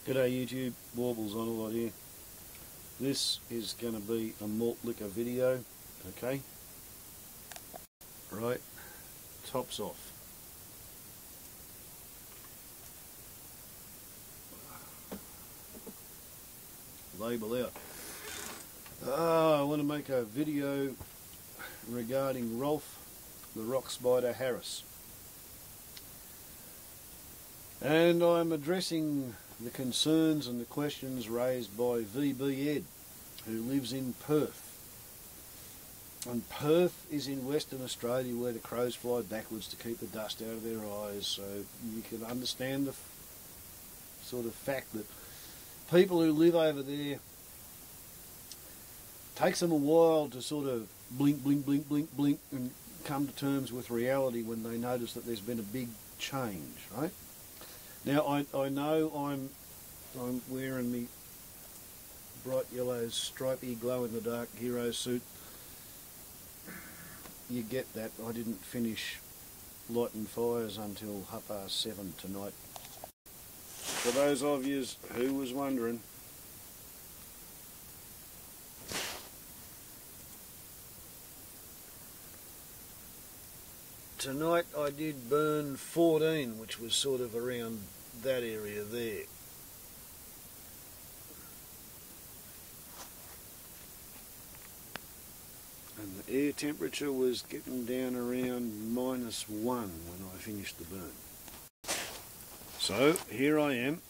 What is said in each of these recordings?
G'day YouTube, Warbles on a lot here. This is going to be a malt liquor video, okay? Right, tops off. Label out. I want to make a video regarding Rolf the Rockspider Harris. And I'm addressing the concerns and the questions raised by VB Ed, who lives in Perth. And Perth is in Western Australia, where the crows fly backwards to keep the dust out of their eyes, so you can understand the sort of fact that people who live over there, takes them a while to sort of blink, blink, blink, blink, blink and come to terms with reality when they notice that there's been a big change, right? Now, I know I'm wearing me bright yellow, stripy, glow-in-the-dark hero suit. You get that. I didn't finish lighting fires until 7:30 tonight. For those of you who was wondering, tonight I did burn 14, which was sort of around that area there. And the air temperature was getting down around -1 when I finished the burn. So here I am,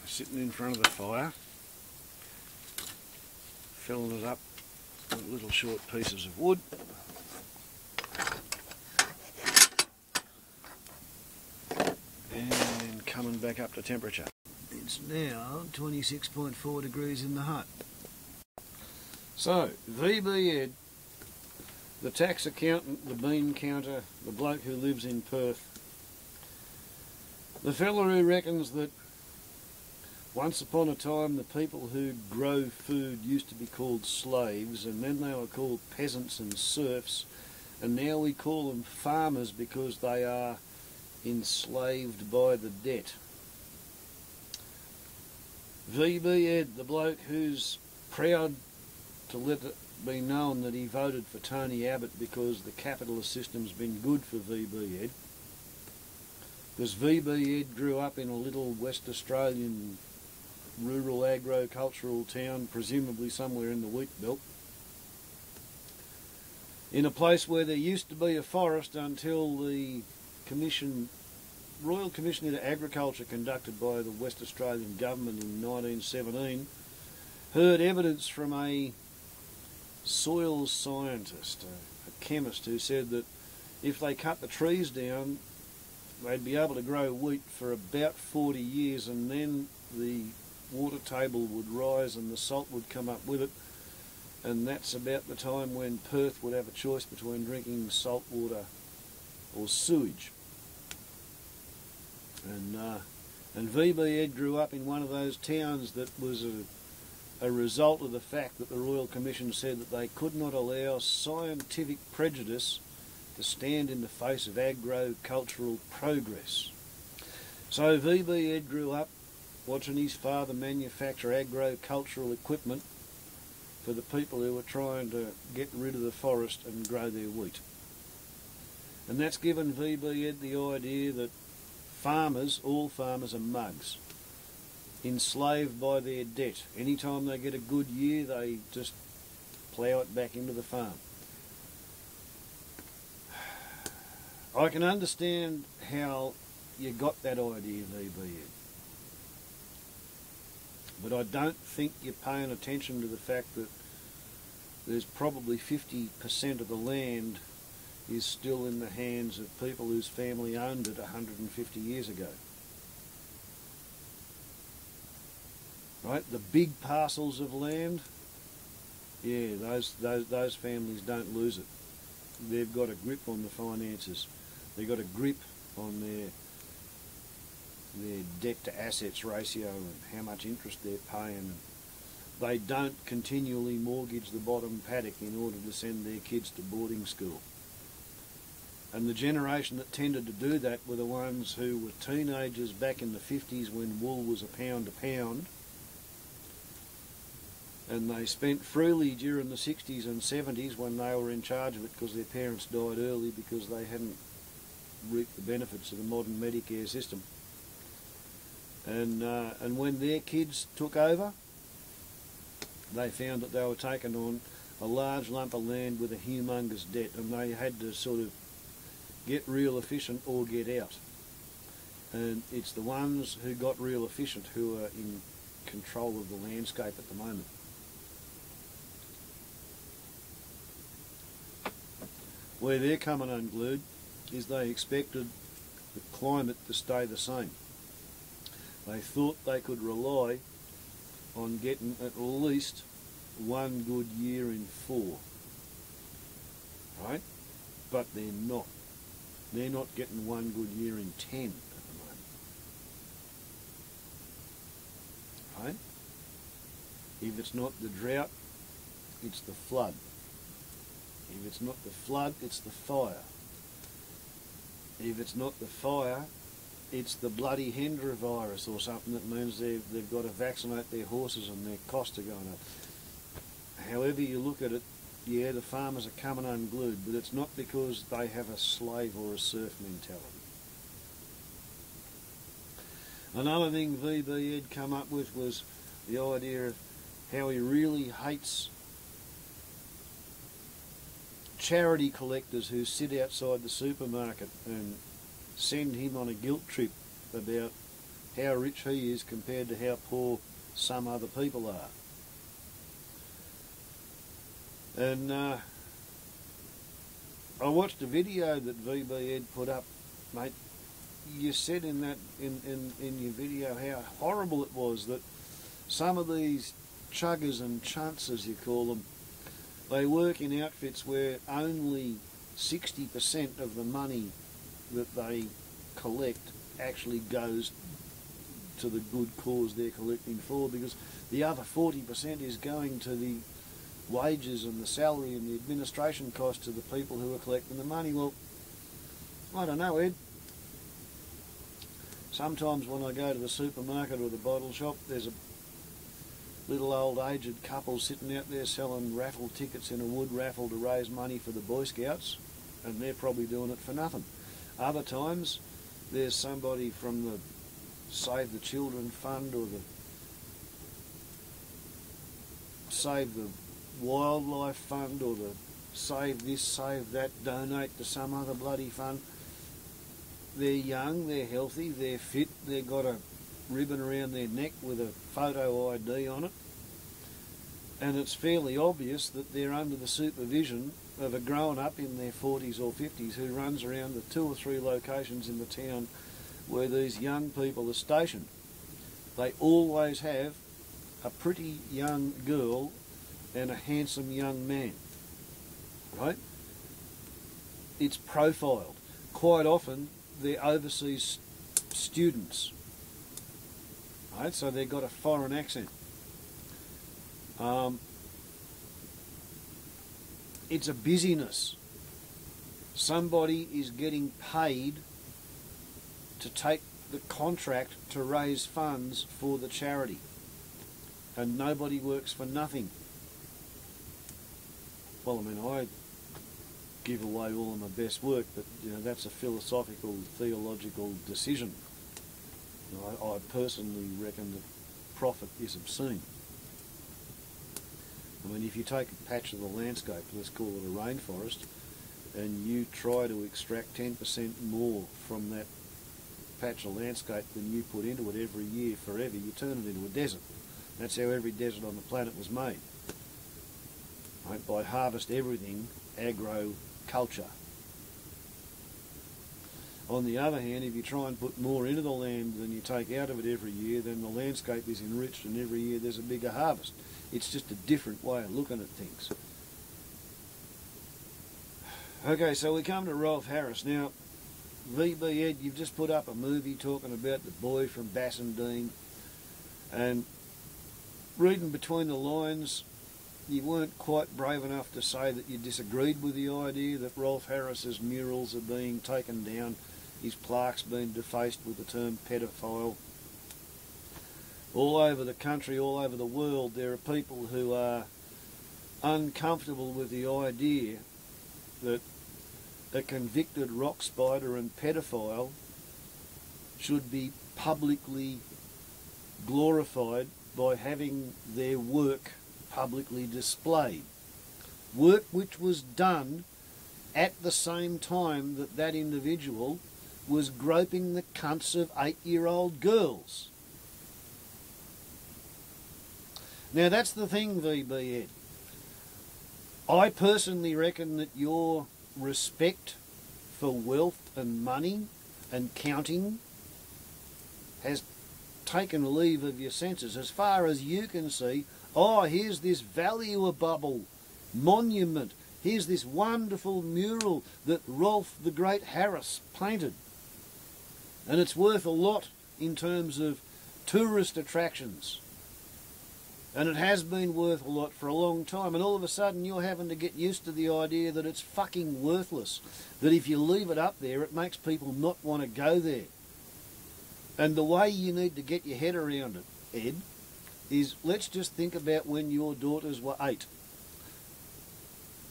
sitting in front of the fire, filling it up with little short pieces of wood. And coming back up to temperature. It's now 26.4 degrees in the hut. So, VB Ed, the tax accountant, the bean counter, the bloke who lives in Perth, the fella who reckons that once upon a time the people who grow food used to be called slaves, and then they were called peasants and serfs, and now we call them farmers because they are enslaved by the debt. VB Ed, the bloke who's proud to let it be known that he voted for Tony Abbott because the capitalist system's been good for VB Ed. Because VB Ed grew up in a little West Australian rural agricultural town, presumably somewhere in the wheat belt, in a place where there used to be a forest until the Royal Commission into Agriculture, conducted by the West Australian government in 1917, heard evidence from a soil scientist, a chemist, who said that if they cut the trees down, they'd be able to grow wheat for about 40 years, and then the water table would rise and the salt would come up with it, and that's about the time when Perth would have a choice between drinking salt water or sewage. And VB Ed grew up in one of those towns that was a result of the fact that the Royal Commission said that they could not allow scientific prejudice to stand in the face of agricultural progress. So VB Ed grew up watching his father manufacture agricultural equipment for the people who were trying to get rid of the forest and grow their wheat. And that's given VB Ed the idea that farmers, all farmers, are mugs, enslaved by their debt. Anytime they get a good year, they just plough it back into the farm. I can understand how you got that idea, VB Ed, but I don't think you're paying attention to the fact that there's probably 50% of the land is still in the hands of people whose family owned it 150 years ago. Right, the big parcels of land, yeah, those families don't lose it. They've got a grip on the finances. They've got a grip on their debt to assets ratio and how much interest they're paying. They don't continually mortgage the bottom paddock in order to send their kids to boarding school. And the generation that tended to do that were the ones who were teenagers back in the 50s when wool was £1 a pound. And they spent freely during the 60s and 70s when they were in charge of it because their parents died early because they hadn't reaped the benefits of the modern Medicare system. And when their kids took over, they found that they were taking on a large lump of land with a humongous debt, and they had to sort of get real efficient or get out. And it's the ones who got real efficient who are in control of the landscape at the moment. Where they're coming unglued is they expected the climate to stay the same. They thought they could rely on getting at least one good year in 4, right? But they're not. They're not getting one good year in 10 at the moment, right? If it's not the drought, it's the flood. If it's not the flood, it's the fire. If it's not the fire, it's the bloody Hendra virus or something that means they've got to vaccinate their horses and their costs are going up. However you look at it, yeah, the farmers are coming unglued, but it's not because they have a slave or a serf mentality. Another thing VB had come up with was the idea of how he really hates charity collectors who sit outside the supermarket and send him on a guilt trip about how rich he is compared to how poor some other people are. And I watched a video that VB had put up, mate. You said in your video how horrible it was that some of these chuggers and chunts, as you call them, they work in outfits where only 60% of the money that they collect actually goes to the good cause they're collecting for, because the other 40% is going to the wages and the salary and the administration costs of the people who are collecting the money. Well, I don't know, Ed. Sometimes when I go to the supermarket or the bottle shop, there's a little old aged couple sitting out there selling raffle tickets in a wood raffle to raise money for the Boy Scouts, and they're probably doing it for nothing. Other times there's somebody from the Save the Children Fund or the Save the Wildlife Fund or the Save This, Save That, donate to some other bloody fund. They're young, they're healthy, they're fit, they've got a ribbon around their neck with a photo ID on it, and it's fairly obvious that they're under the supervision of a grown-up in their 40s or 50s who runs around the 2 or 3 locations in the town where these young people are stationed. They always have a pretty young girl and a handsome young man, right? It's profiled. Quite often they're overseas students, right? So they've got a foreign accent. It's a busyness. Somebody is getting paid to take the contract to raise funds for the charity, and nobody works for nothing. Well, I mean, I give away all of my best work, but you know, that's a philosophical, theological decision. You know, I personally reckon that profit is obscene. I mean, if you take a patch of the landscape, let's call it a rainforest, and you try to extract 10% more from that patch of landscape than you put into it every year forever, you turn it into a desert. That's how every desert on the planet was made. Right? By harvest everything, agro-culture. On the other hand, if you try and put more into the land than you take out of it every year, then the landscape is enriched and every year there's a bigger harvest. It's just a different way of looking at things. Okay, so we come to Rolf Harris. Now, VB Ed, you've just put up a movie talking about the boy from Bassendean, and reading between the lines, you weren't quite brave enough to say that you disagreed with the idea that Rolf Harris's murals are being taken down, his plaques being defaced with the term pedophile. All over the country, all over the world, there are people who are uncomfortable with the idea that a convicted rockspider and pedophile should be publicly glorified by having their work publicly displayed. Work which was done at the same time that that individual was groping the cunts of 8-year-old girls. Now that's the thing, VB Ed. I personally reckon that your respect for wealth and money and counting has taken leave of your senses. As far as you can see, oh, here's this valuable monument, here's this wonderful mural that Rolf the Great Harris painted, and it's worth a lot in terms of tourist attractions, and it has been worth a lot for a long time, and all of a sudden you're having to get used to the idea that it's fucking worthless, that if you leave it up there it makes people not want to go there. And the way you need to get your head around it, Ed, is let's just think about when your daughters were 8.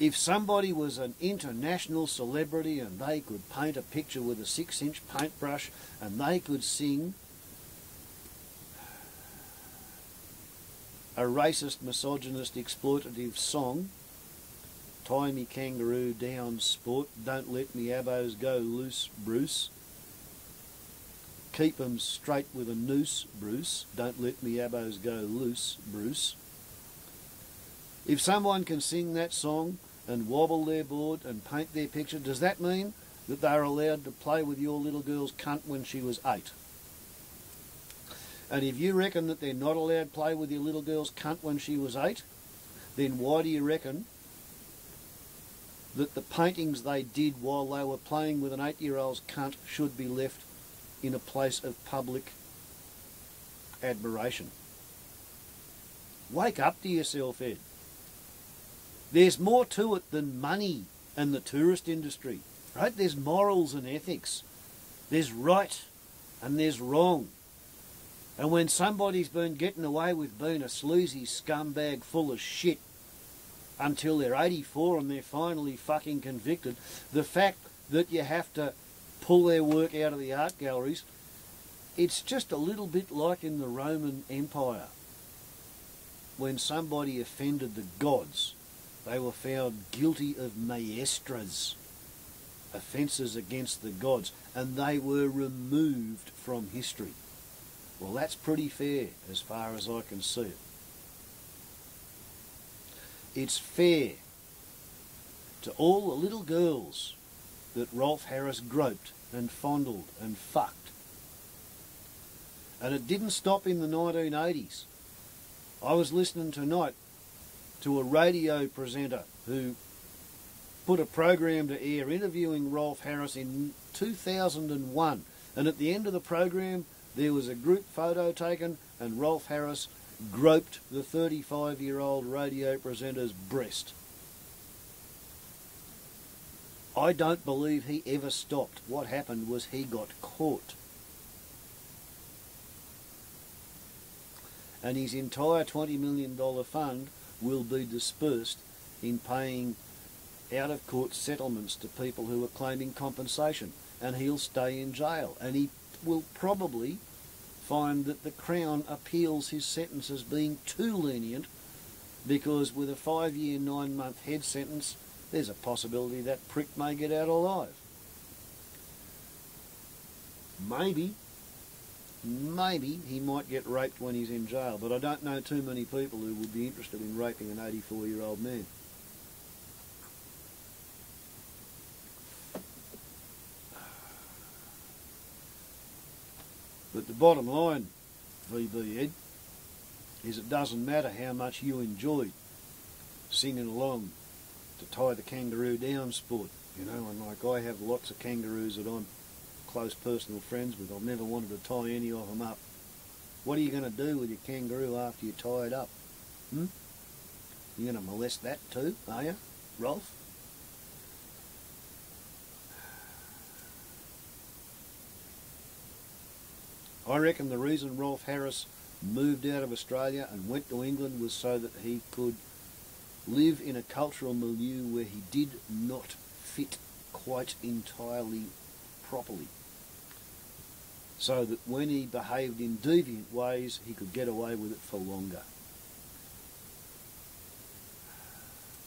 If somebody was an international celebrity and they could paint a picture with a 6-inch paintbrush and they could sing a racist, misogynist, exploitative song, tie me kangaroo down sport, don't let me abos go loose Bruce, keep 'em straight with a noose, Bruce. Don't let me abos go loose, Bruce. If someone can sing that song and wobble their board and paint their picture, does that mean that they're allowed to play with your little girl's cunt when she was 8? And if you reckon that they're not allowed to play with your little girl's cunt when she was 8, then why do you reckon that the paintings they did while they were playing with an 8-year-old's cunt should be left in a place of public admiration? Wake up to yourself, Ed. There's more to it than money and the tourist industry, right? There's morals and ethics. There's right and there's wrong. And when somebody's been getting away with being a sleazy scumbag full of shit until they're 84 and they're finally fucking convicted, the fact that you have to pull their work out of the art galleries, it's just a little bit like in the Roman Empire. When somebody offended the gods, they were found guilty of maestras, offences against the gods, and they were removed from history. Well, that's pretty fair as far as I can see it. It's fair to all the little girls that Rolf Harris groped and fondled and fucked. And it didn't stop in the 1980s. I was listening tonight to a radio presenter who put a program to air interviewing Rolf Harris in 2001, and at the end of the program there was a group photo taken and Rolf Harris groped the 35-year-old radio presenter's breast. I don't believe he ever stopped. What happened was he got caught. And his entire $20 million fund will be dispersed in paying out-of-court settlements to people who are claiming compensation. And he'll stay in jail. And he will probably find that the Crown appeals his sentence as being too lenient, because with a 5-year, 9-month head sentence, there's a possibility that prick may get out alive. Maybe he might get raped when he's in jail, but I don't know too many people who would be interested in raping an 84-year-old man. But the bottom line, VB Ed, is it doesn't matter how much you enjoy singing along to tie the kangaroo down sport, you know, and like I have lots of kangaroos that I'm close personal friends with. I've never wanted to tie any of them up. What are you going to do with your kangaroo after you tie it up? You're going to molest that too, are you, Rolf? I reckon the reason Rolf Harris moved out of Australia and went to England was so that he could live in a cultural milieu where he did not fit quite entirely properly. So that when he behaved in deviant ways, he could get away with it for longer.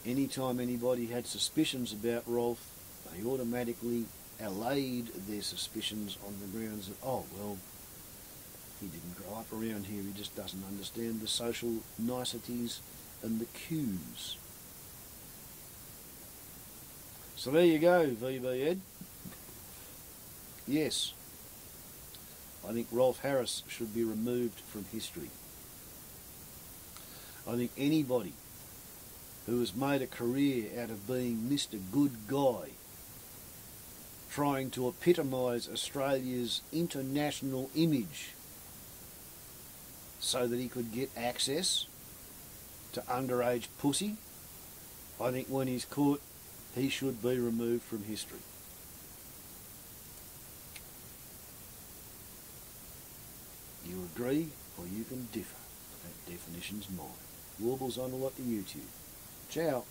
Anytime anybody had suspicions about Rolf, they automatically allayed their suspicions on the grounds that, oh, well, he didn't grow up around here, he just doesn't understand the social niceties and the cues. So there you go, VB Ed. Yes, I think Rolf Harris should be removed from history. I think anybody who has made a career out of being Mr. Good Guy, trying to epitomise Australia's international image so that he could get access to underage pussy, I think when he's caught, he should be removed from history. You agree or you can differ. That definition's mine. Warbles on a lot to YouTube. Ciao.